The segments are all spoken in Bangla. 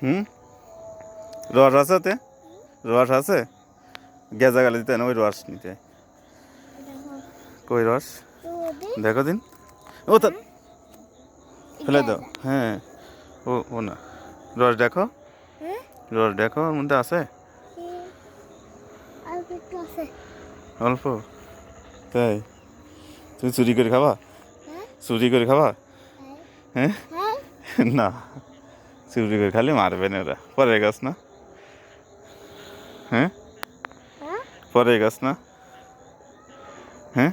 হুম, রস আছে ওতে? রস আছে? গেজা গালে দিতে না ওই রস নিতে। কই রস দেখো দিন। ও তো ফেলে দাও। হ্যাঁ, ও ও না, রস দেখো, রস দেখো ওর মধ্যে আছে অল্প। তাই তুমি চুরি করে খাবা? চুরি করে খাবা? হ্যাঁ না, চুরি করে খালি মারবে না ওরা। পরে গাছ না? হ্যাঁ, পরে গাছ না? হ্যাঁ,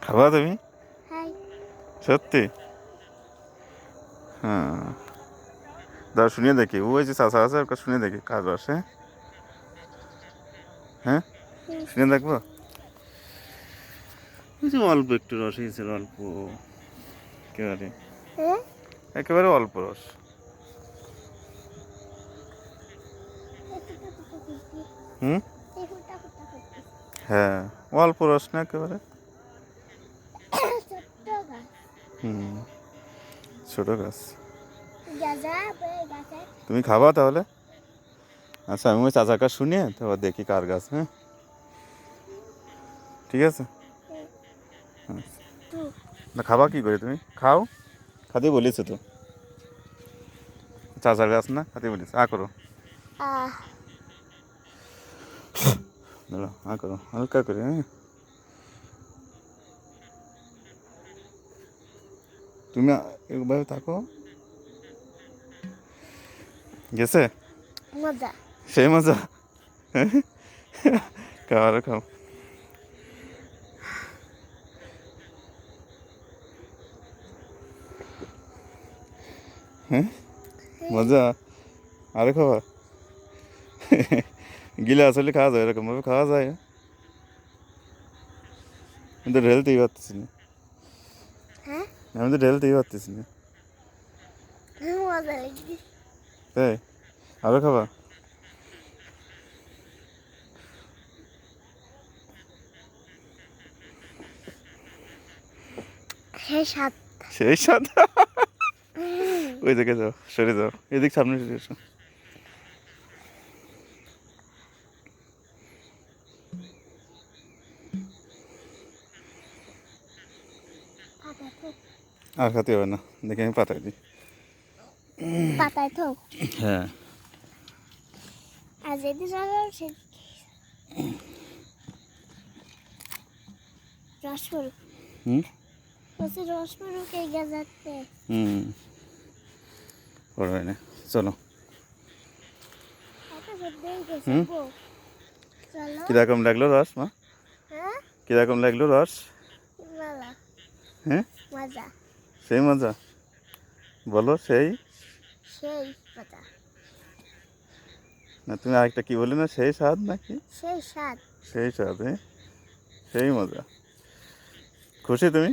খাবা তুমি সত্যি? হ্যাঁ, দাও শুনিয়ে দেখি। ওই যে চাষা আছে ওকে শুনিয়ে দেখি কার রস। হ্যাঁ, হ্যাঁ, শুনে দেখবো। ওই যে অল্প একটু রস হয়েছে, অল্প, একেবারে একেবারে অল্প রস। হুম, হ্যাঁ, অল্প রস না একেবারে। হুম, ছোট গাছ। তুমি খাবা তাহলে? আচ্ছা, আমি ওই চাচার কাছ শুনিয়ে তারপর দেখি কার গাছ। হ্যাঁ, ঠিক আছে। আচ্ছা, না খাবা কি করে তুমি? খাও, খাতে বলেছো তো, চাচার গাছ না, খাতে বলেছো। করো, দাঁড়াও, করো হালকা করে। হ্যাঁ, তুমি একভাবে থাকো। গেছে সেই মজা। খাও আরো খাও। হ্যাঁ, মজা, আরো খাওয়া। গিলে আসলে খাওয়া যায়, এরকম ভাবে খাওয়া যায়, কিন্তু ঢেলতেই পারতেছি না। আমি তো ঢেলতেই পারতেছি না। তাই আরো খাবা? সেই স্বাদ। ওই দিকে যাও, সরে যাও, এদিক সামনে সরে এসো। আর খাতে হবে না, দেখে আমি পাঠাই দিই। হ্যাঁ, হুম হুম, পড়বে না, চলো। হুম, কিরকম লাগলো রস মা? কিরকম লাগলো রস? হ্যাঁ, সেই মজা, বলো সেই। না তুমি আরেকটা কি বললে না, সেই স্বাদ নাকি? সেই স্বাদ, হ্যাঁ, সেই মজা। খুশি তুমি?